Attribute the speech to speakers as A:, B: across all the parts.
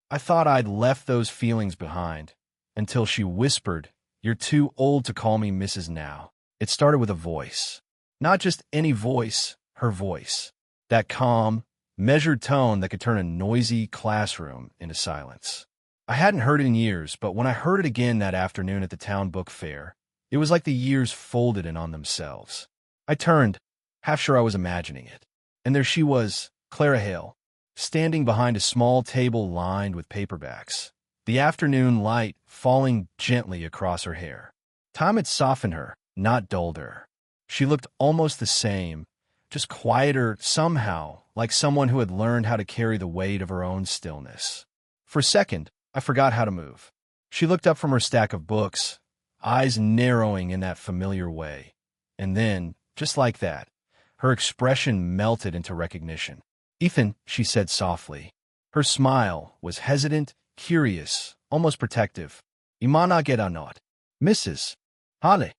A: I thought I'd left those feelings behind, until she whispered, "You're too old to call me Mrs. Now." It started with a voice. Not just any voice, her voice. That calm, measured tone that could turn a noisy classroom into silence. I hadn't heard it in years, but when I heard it again that afternoon at the town book fair, it was like the years folded in on themselves. I turned, half sure I was imagining it. And there she was, Clara Hale, standing behind a small table lined with paperbacks, the afternoon light falling gently across her hair. Time had softened her, not dulled her. She looked almost the same, just quieter somehow, like someone who had learned how to carry the weight of her own stillness. For a second, I forgot how to move. She looked up from her stack of books, eyes narrowing in that familiar way. And then, just like that, her expression melted into recognition. "Ethan," she said softly. Her smile was hesitant, curious, almost protective. "Imana not. Mrs. Hale."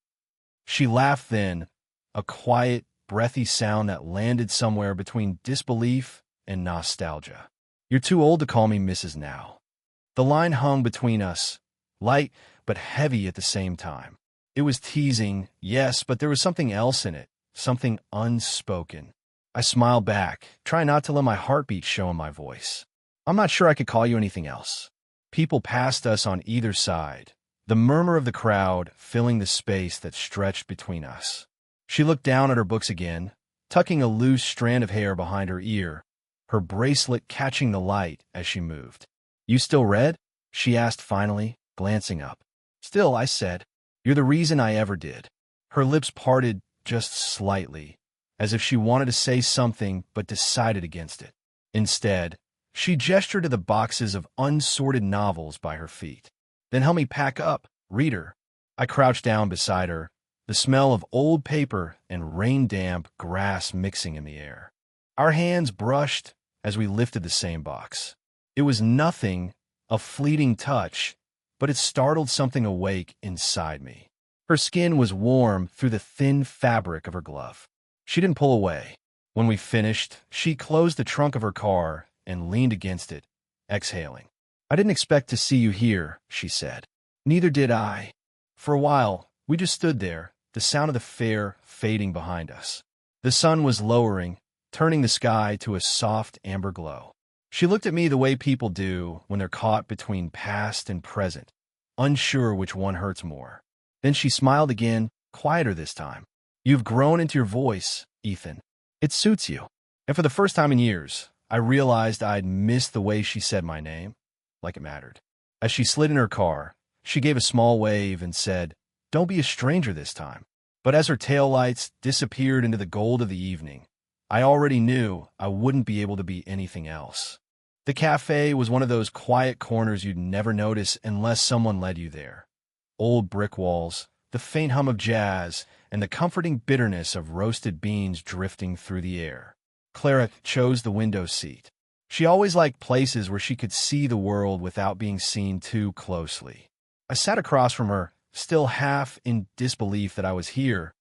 A: She laughed then, a quiet, breathy sound that landed somewhere between disbelief and nostalgia. "You're too old to call me Mrs. Now." The line hung between us, light but heavy at the same time. It was teasing, yes, but there was something else in it, something unspoken. I smiled back, trying not to let my heartbeat show in my voice. "I'm not sure I could call you anything else." People passed us on either side, the murmur of the crowd filling the space that stretched between us. She looked down at her books again, tucking a loose strand of hair behind her ear, her bracelet catching the light as she moved. "You still read?" she asked finally, glancing up. "Still," I said. "You're the reason I ever did." Her lips parted just slightly, as if she wanted to say something but decided against it. Instead, she gestured to the boxes of unsorted novels by her feet. "Then help me pack up, reader." I crouched down beside her, the smell of old paper and rain-damp grass mixing in the air. Our hands brushed as we lifted the same box. It was nothing, a fleeting touch, but it startled something awake inside me. Her skin was warm through the thin fabric of her glove. She didn't pull away. When we finished, she closed the trunk of her car and leaned against it, exhaling. "I didn't expect to see you here," she said. "Neither did I." For a while, we just stood there, the sound of the fair fading behind us. The sun was lowering, turning the sky to a soft amber glow. She looked at me the way people do when they're caught between past and present, unsure which one hurts more. Then she smiled again, quieter this time. "You've grown into your voice, Ethan. It suits you." And for the first time in years, I realized I'd missed the way she said my name, like it mattered. As she slid in her car, she gave a small wave and said, "Don't be a stranger this time." But as her taillights disappeared into the gold of the evening, I already knew I wouldn't be able to be anything else. The cafe was one of those quiet corners you'd never notice unless someone led you there. Old brick walls, the faint hum of jazz, and the comforting bitterness of roasted beans drifting through the air. Clara chose the window seat. She always liked places where she could see the world without being seen too closely. I sat across from her, still half in disbelief that I was here,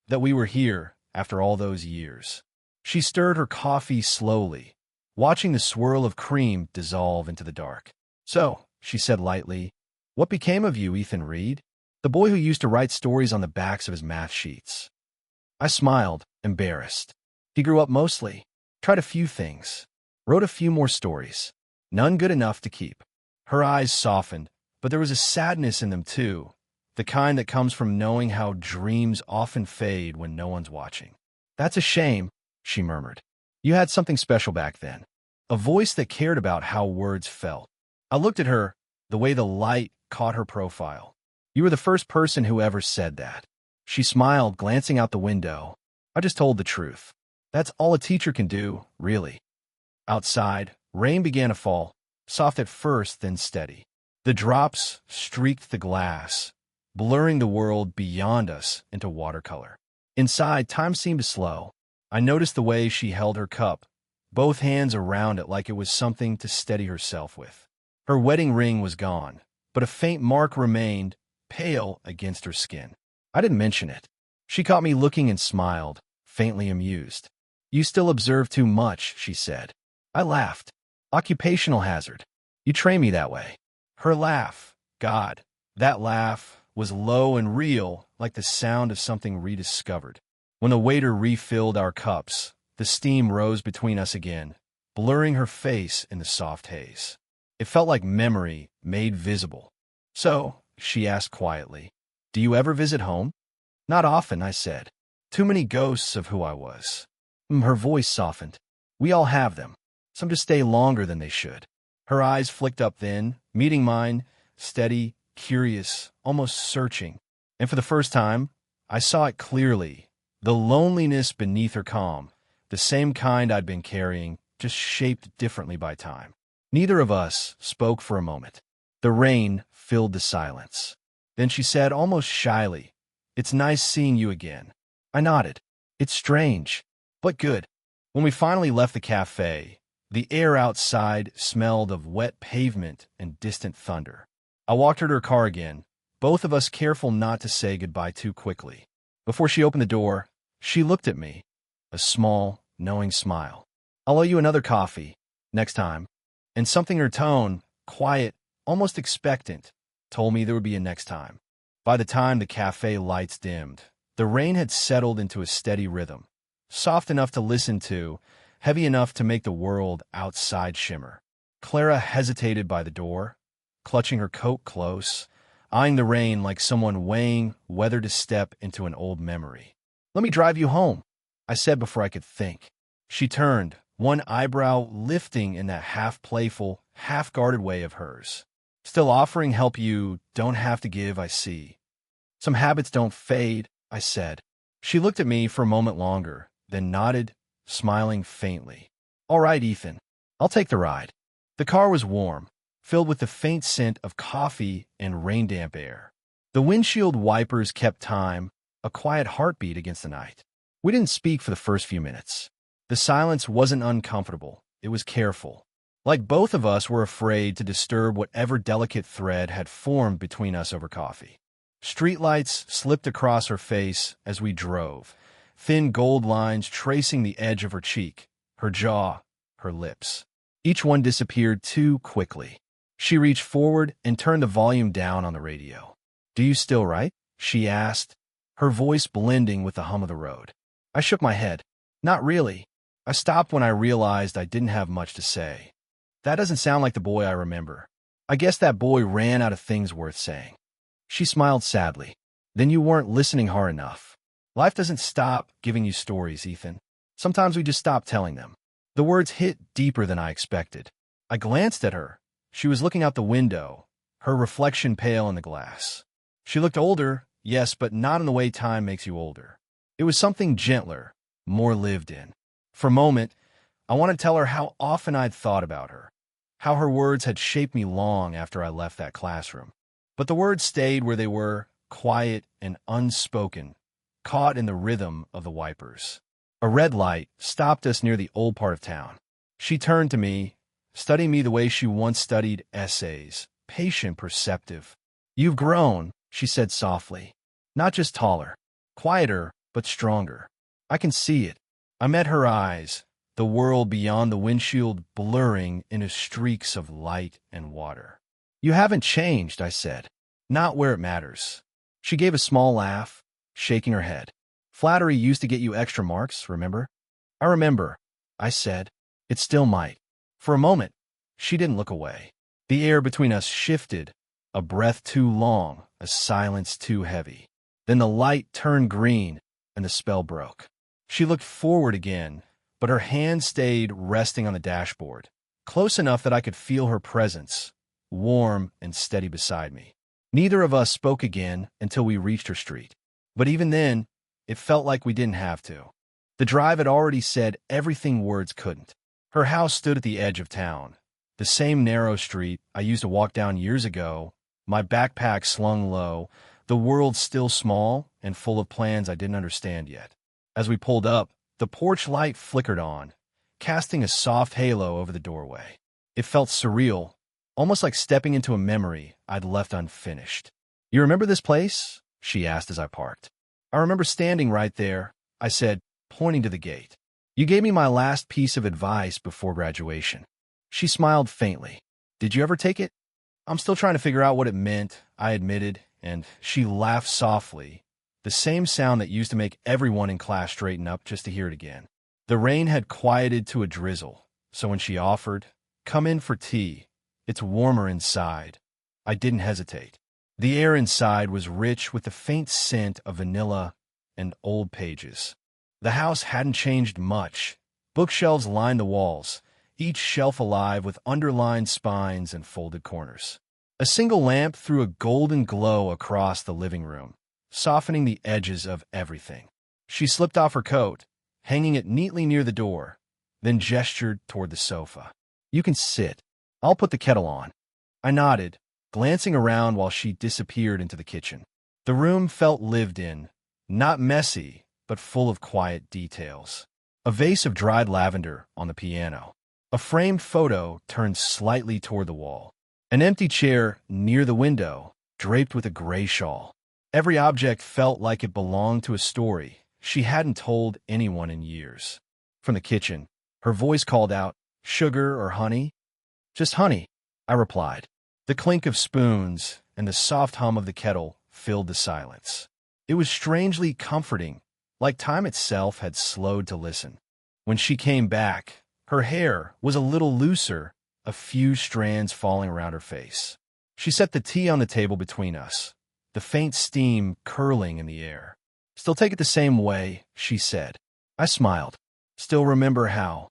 A: that we were here after all those years. She stirred her coffee slowly, watching the swirl of cream dissolve into the dark. "So," she said lightly, "what became of you, Ethan Reed? The boy who used to write stories on the backs of his math sheets." I smiled, embarrassed. "He grew up mostly, tried a few things, wrote a few more stories. None good enough to keep." Her eyes softened, but there was a sadness in them too, the kind that comes from knowing how dreams often fade when no one's watching. "That's a shame," she murmured. "You had something special back then, a voice that cared about how words felt." I looked at her, the way the light caught her profile. "You were the first person who ever said that." She smiled, glancing out the window. "I just told the truth. That's all a teacher can do, really." Outside, rain began to fall, soft at first, then steady. The drops streaked the glass, blurring the world beyond us into watercolor. Inside, time seemed to slow. I noticed the way she held her cup, both hands around it like it was something to steady herself with. Her wedding ring was gone, but a faint mark remained, pale against her skin. I didn't mention it. She caught me looking and smiled, faintly amused. "You still observe too much," she said. I laughed. "Occupational hazard." You train me that way. Her laugh, God, that laugh was low and real, like the sound of something rediscovered. When the waiter refilled our cups, the steam rose between us again, blurring her face in the soft haze. It felt like memory made visible. So, she asked quietly, do you ever visit home? Not often, I said. Too many ghosts of who I was. Her voice softened. We all have them. Some just stay longer than they should. Her eyes flicked up then, meeting mine, steady, curious, almost searching. And for the first time, I saw it clearly. The loneliness beneath her calm, the same kind I'd been carrying, just shaped differently by time. Neither of us spoke for a moment. The rain filled the silence. Then she said almost shyly, "It's nice seeing you again." I nodded. It's strange, but good. When we finally left the cafe, the air outside smelled of wet pavement and distant thunder. I walked her to her car again, both of us careful not to say goodbye too quickly. Before she opened the door, she looked at me, a small, knowing smile. "I'll owe you another coffee, next time." And something in her tone, quiet, almost expectant, told me there would be a next time. By the time the cafe lights dimmed, the rain had settled into a steady rhythm, soft enough to listen to, heavy enough to make the world outside shimmer. Clara hesitated by the door, clutching her coat close, eyeing the rain like someone weighing whether to step into an old memory. "Let me drive you home," I said before I could think. She turned, one eyebrow lifting in that half-playful, half-guarded way of hers. "Still offering help you don't have to give, I see. Some habits don't fade," I said. She looked at me for a moment longer, then nodded, smiling faintly. "All right, Ethan. I'll take the ride." The car was warm, filled with the faint scent of coffee and rain-damp air. The windshield wipers kept time, a quiet heartbeat against the night. We didn't speak for the first few minutes. The silence wasn't uncomfortable. It was careful. Like both of us were afraid to disturb whatever delicate thread had formed between us over coffee. Streetlights slipped across her face as we drove, thin gold lines tracing the edge of her cheek, her jaw, her lips. Each one disappeared too quickly. She reached forward and turned the volume down on the radio. "Do you still write?" she asked, her voice blending with the hum of the road. I shook my head. "Not really." I stopped when I realized I didn't have much to say. That doesn't sound like the boy I remember. I guess that boy ran out of things worth saying. She smiled sadly. "Then you weren't listening hard enough. Life doesn't stop giving you stories, Ethan. Sometimes we just stop telling them." The words hit deeper than I expected. I glanced at her. She was looking out the window, her reflection pale in the glass. She looked older, yes, but not in the way time makes you older. It was something gentler, more lived in. For a moment, I wanted to tell her how often I'd thought about her, how her words had shaped me long after I left that classroom. But the words stayed where they were, quiet and unspoken, caught in the rhythm of the wipers. A red light stopped us near the old part of town. She turned to me, studying me the way she once studied essays, patient, perceptive. "You've grown," she said softly. "Not just taller, quieter, but stronger. I can see it." I met her eyes, the world beyond the windshield blurring into streaks of light and water. "You haven't changed," I said. "Not where it matters." She gave a small laugh, shaking her head. "Flattery used to get you extra marks, remember?" "I remember," I said. "It still might." For a moment, she didn't look away. The air between us shifted, a breath too long, a silence too heavy. Then the light turned green, and the spell broke. She looked forward again, but her hand stayed resting on the dashboard, close enough that I could feel her presence, warm and steady beside me. Neither of us spoke again until we reached her street. But even then, it felt like we didn't have to. The drive had already said everything words couldn't. Her house stood at the edge of town, the same narrow street I used to walk down years ago, my backpack slung low, the world still small and full of plans I didn't understand yet. As we pulled up, the porch light flickered on, casting a soft halo over the doorway. It felt surreal, almost like stepping into a memory I'd left unfinished. "You remember this place?" she asked as I parked. "I remember standing right there," I said, pointing to the gate. "You gave me my last piece of advice before graduation." She smiled faintly. Did you ever take it? I'm still trying to figure out what it meant, I admitted, and she laughed softly, the same sound that used to make everyone in class straighten up just to hear it again. The rain had quieted to a drizzle, so when she offered, "Come in for tea. It's warmer inside," I didn't hesitate. The air inside was rich with the faint scent of vanilla and old pages. The house hadn't changed much. Bookshelves lined the walls, each shelf alive with underlined spines and folded corners. A single lamp threw a golden glow across the living room, softening the edges of everything. She slipped off her coat, hanging it neatly near the door, then gestured toward the sofa. "You can sit. I'll put the kettle on." I nodded, glancing around while she disappeared into the kitchen. The room felt lived in, not messy, but full of quiet details. A vase of dried lavender on the piano. A framed photo turned slightly toward the wall. An empty chair near the window, draped with a gray shawl. Every object felt like it belonged to a story she hadn't told anyone in years. From the kitchen, her voice called out, "Sugar or honey?" "Just honey," I replied. The clink of spoons and the soft hum of the kettle filled the silence. It was strangely comforting, like time itself had slowed to listen. When she came back, her hair was a little looser, a few strands falling around her face. She set the tea on the table between us, the faint steam curling in the air. "Still take it the same way," she said. I smiled. "Still remember how."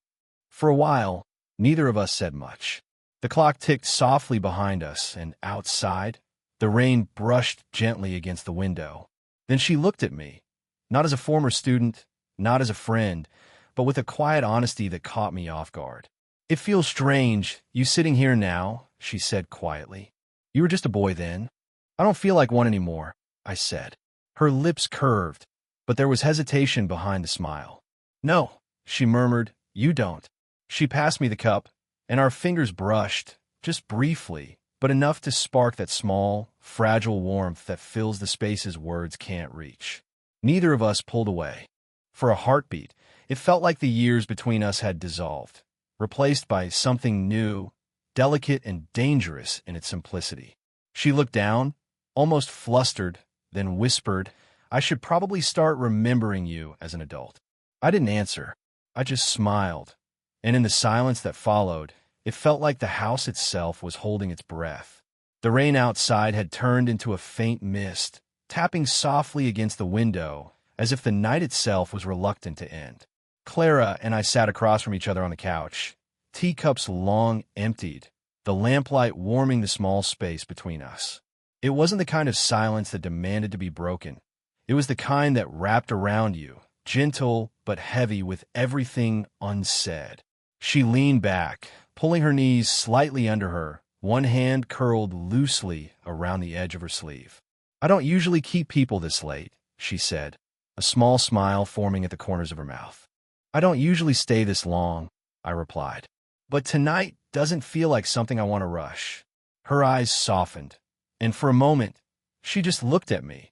A: For a while, neither of us said much. The clock ticked softly behind us, and outside, the rain brushed gently against the window. Then she looked at me, not as a former student, not as a friend, but with a quiet honesty that caught me off guard. "It feels strange, you sitting here now," she said quietly. "You were just a boy then." "I don't feel like one anymore," I said. Her lips curved, but there was hesitation behind the smile. "No," she murmured, "you don't." She passed me the cup, and our fingers brushed, just briefly, but enough to spark that small, fragile warmth that fills the spaces words can't reach. Neither of us pulled away. For a heartbeat, it felt like the years between us had dissolved, replaced by something new, delicate and dangerous in its simplicity. She looked down, almost flustered, then whispered, "I should probably start remembering you as an adult." I didn't answer. I just smiled, and in the silence that followed, it felt like the house itself was holding its breath. The rain outside had turned into a faint mist, tapping softly against the window, as if the night itself was reluctant to end. Clara and I sat across from each other on the couch, teacups long emptied, the lamplight warming the small space between us. It wasn't the kind of silence that demanded to be broken. It was the kind that wrapped around you, gentle but heavy with everything unsaid. She leaned back, pulling her knees slightly under her, one hand curled loosely around the edge of her sleeve. "I don't usually keep people this late," she said, a small smile forming at the corners of her mouth. "I don't usually stay this long," I replied. "But tonight doesn't feel like something I want to rush." Her eyes softened, and for a moment, she just looked at me,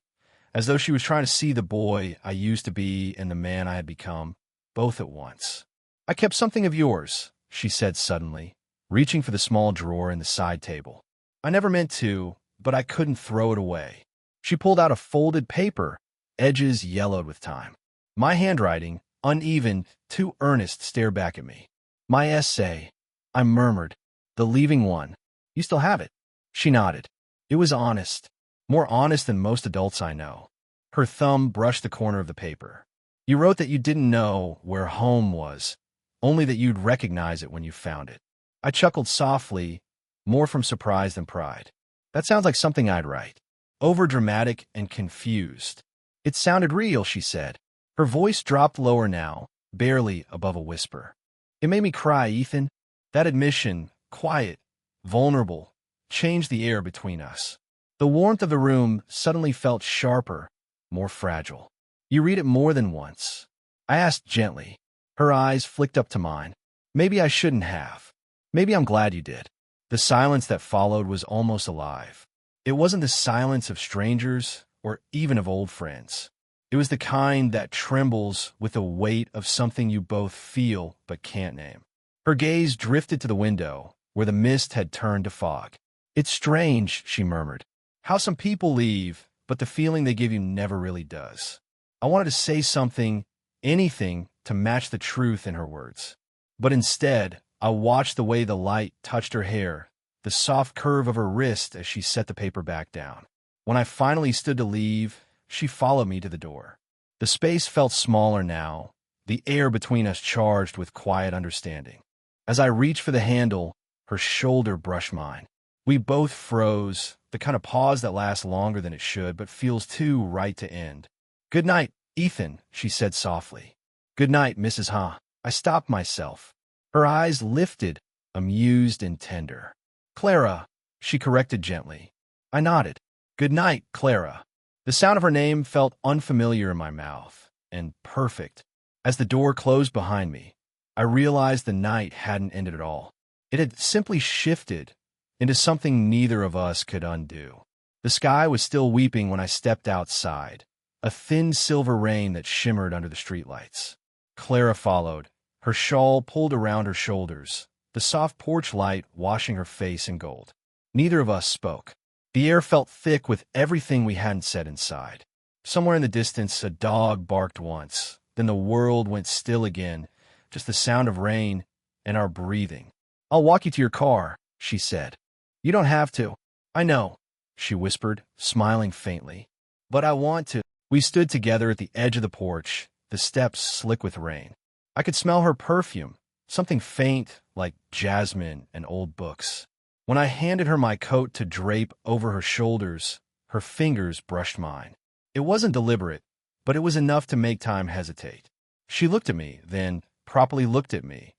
A: as though she was trying to see the boy I used to be and the man I had become, both at once. "I kept something of yours," she said suddenly, reaching for the small drawer in the side table. "I never meant to, but I couldn't throw it away." She pulled out a folded paper, edges yellowed with time. My handwriting, uneven, too earnest, stared back at me. "My essay," I murmured. "The leaving one. You still have it?" She nodded. It was honest, more honest than most adults I know. Her thumb brushed the corner of the paper. "You wrote that you didn't know where home was, only that you'd recognize it when you found it." I chuckled softly, more from surprise than pride. That sounds like something I'd write. Overdramatic and confused. "It sounded real," she said. Her voice dropped lower now, barely above a whisper. "It made me cry, Ethan." That admission, quiet, vulnerable, changed the air between us. The warmth of the room suddenly felt sharper, more fragile. "You read it more than once?" I asked gently. Her eyes flicked up to mine. "Maybe I shouldn't have. Maybe I'm glad you did." The silence that followed was almost alive. It wasn't the silence of strangers or even of old friends. It was the kind that trembles with the weight of something you both feel but can't name. Her gaze drifted to the window, where the mist had turned to fog. "It's strange," she murmured, "how some people leave, but the feeling they give you never really does." I wanted to say something, anything, to match the truth in her words. But instead, I watched the way the light touched her hair, the soft curve of her wrist as she set the paper back down. When I finally stood to leave, she followed me to the door. The space felt smaller now, the air between us charged with quiet understanding. As I reached for the handle, her shoulder brushed mine. We both froze, the kind of pause that lasts longer than it should but feels too right to end. "Good night, Ethan," she said softly. "Good night, Mrs. Ha." I stopped myself. Her eyes lifted, amused and tender. "Clara," she corrected gently. I nodded. "Good night, Clara." The sound of her name felt unfamiliar in my mouth, and perfect. As the door closed behind me, I realized the night hadn't ended at all. It had simply shifted into something neither of us could undo. The sky was still weeping when I stepped outside, a thin silver rain that shimmered under the streetlights. Clara followed, her shawl pulled around her shoulders, the soft porch light washing her face in gold. Neither of us spoke. The air felt thick with everything we hadn't said inside. Somewhere in the distance, a dog barked once. Then the world went still again, just the sound of rain and our breathing. "I'll walk you to your car," she said. "You don't have to." "I know," she whispered, smiling faintly. "But I want to." We stood together at the edge of the porch, the steps slick with rain. I could smell her perfume, something faint like jasmine and old books. When I handed her my coat to drape over her shoulders, her fingers brushed mine. It wasn't deliberate, but it was enough to make time hesitate. She looked at me, then properly looked at me,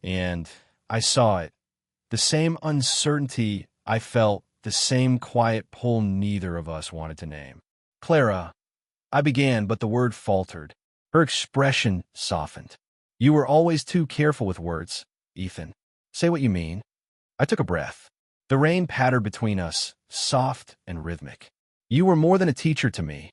A: and I saw it. The same uncertainty I felt, the same quiet pull neither of us wanted to name. "Clara," I began, but the word faltered. Her expression softened. "You were always too careful with words, Ethan. Say what you mean." I took a breath. The rain pattered between us, soft and rhythmic. "You were more than a teacher to me,"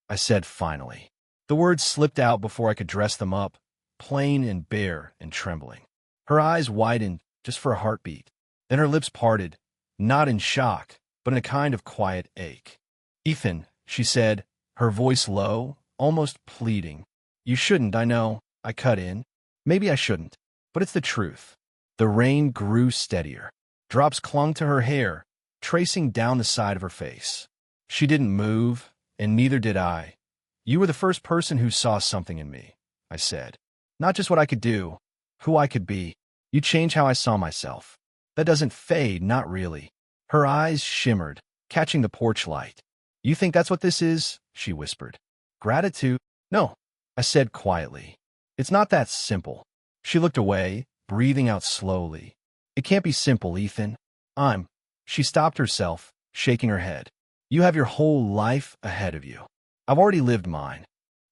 A: I said finally. The words slipped out before I could dress them up, plain and bare and trembling. Her eyes widened just for a heartbeat. Then her lips parted, not in shock, but in a kind of quiet ache. "Ethan," she said, her voice low, almost pleading. "You shouldn't, I know," I cut in. "Maybe I shouldn't, but it's the truth." The rain grew steadier. Drops clung to her hair, tracing down the side of her face. She didn't move, and neither did I. "You were the first person who saw something in me," I said. "Not just what I could do, who I could be. You changed how I saw myself. That doesn't fade, not really." Her eyes shimmered, catching the porch light. "You think that's what this is?" she whispered. "Gratitude?" "No," I said quietly. "It's not that simple." She looked away, breathing out slowly. "It can't be simple, Ethan. She stopped herself, shaking her head. "You have your whole life ahead of you. I've already lived mine."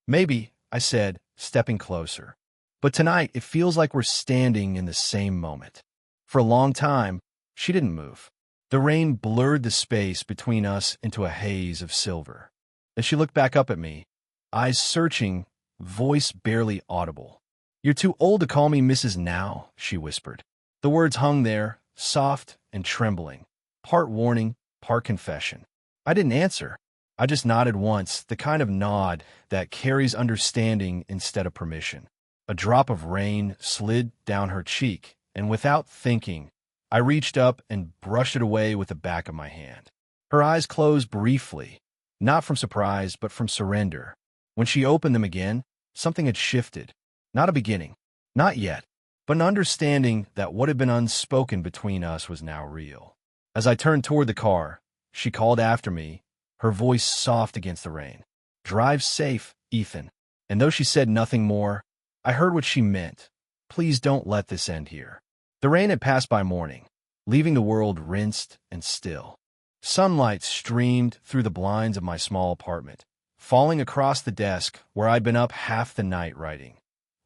A: "Maybe," I said, stepping closer. "But tonight it feels like we're standing in the same moment." For a long time, she didn't move. The rain blurred the space between us into a haze of silver. Then she looked back up at me, eyes searching, voice barely audible. "You're too old to call me Mrs. Now," she whispered. The words hung there, soft and trembling, part warning, part confession. I didn't answer. I just nodded once, the kind of nod that carries understanding instead of permission. A drop of rain slid down her cheek, and without thinking, I reached up and brushed it away with the back of my hand. Her eyes closed briefly, not from surprise, but from surrender. When she opened them again, something had shifted. Not a beginning, not yet, but an understanding that what had been unspoken between us was now real. As I turned toward the car, she called after me, her voice soft against the rain. "Drive safe, Ethan." And though she said nothing more, I heard what she meant. Please don't let this end here. The rain had passed by morning, leaving the world rinsed and still. Sunlight streamed through the blinds of my small apartment, falling across the desk where I'd been up half the night writing.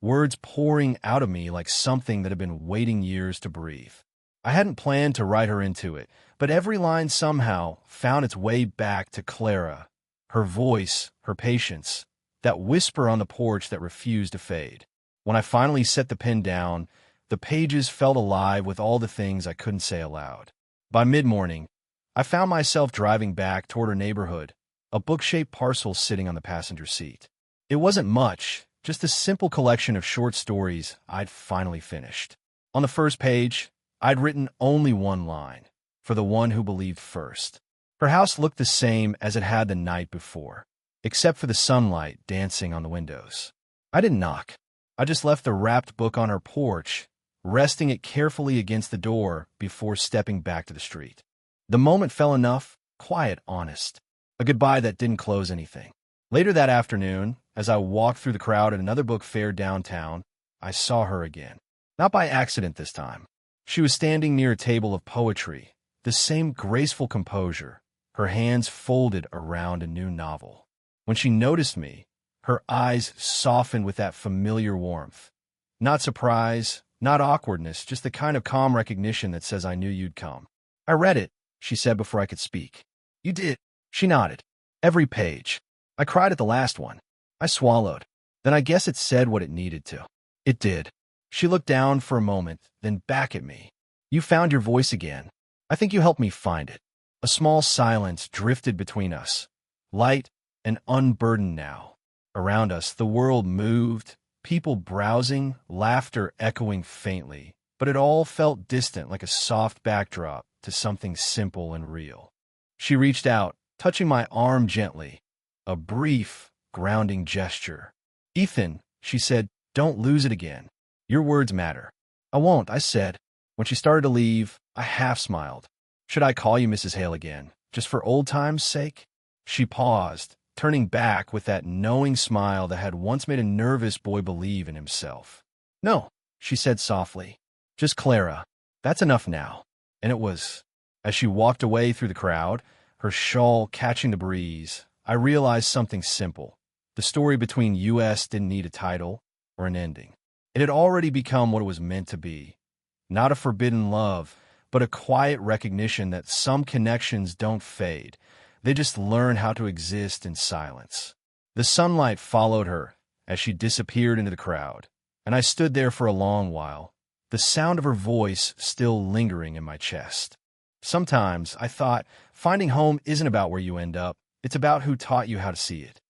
A: Words pouring out of me like something that had been waiting years to breathe. I hadn't planned to write her into it, but every line somehow found its way back to Clara, her voice, her patience, that whisper on the porch that refused to fade. When I finally set the pen down, The pages felt alive with all the things I couldn't say aloud. By mid-morning, I found myself driving back toward her neighborhood, a book-shaped parcel sitting on the passenger seat. It wasn't much, just a simple collection of short stories I'd finally finished. On the first page, I'd written only one line, for the one who believed first. Her house looked the same as it had the night before, except for the sunlight dancing on the windows. I didn't knock. I just left the wrapped book on her porch, resting it carefully against the door before stepping back to the street. The moment felt enough, quiet, honest. A goodbye that didn't close anything. Later that afternoon, as I walked through the crowd at another book fair downtown, I saw her again. Not by accident this time. She was standing near a table of poetry, the same graceful composure, her hands folded around a new novel. When she noticed me, her eyes softened with that familiar warmth. Not surprise, not awkwardness, just the kind of calm recognition that says I knew you'd come. I read it, she said before I could speak. You did. She nodded. Every page. I cried at the last one. I swallowed. Then I guess it said what it needed to. It did. She looked down for a moment, then back at me. You found your voice again. I think you helped me find it. A small silence drifted between us, light and unburdened now. Around us, the world moved, people browsing, laughter echoing faintly, but it all felt distant like a soft backdrop to something simple and real. She reached out, touching my arm gently, a brief, grounding gesture. Ethan, she said, don't lose it again. Your words matter. I won't, I said. When she started to leave, I half smiled. Should I call you Mrs. Hale again, just for old time's sake? She paused, turning back with that knowing smile that had once made a nervous boy believe in himself. No, she said softly. Just Clara. That's enough now. And it was. As she walked away through the crowd, her shawl catching the breeze, I realized something simple. The story between us didn't need a title or an ending. It had already become what it was meant to be. Not a forbidden love, but a quiet recognition that some connections don't fade. They just learn how to exist in silence. The sunlight followed her as she disappeared into the crowd, and I stood there for a long while, the sound of her voice still lingering in my chest. Sometimes, I thought, finding home isn't about where you end up, it's about who taught you how to see it.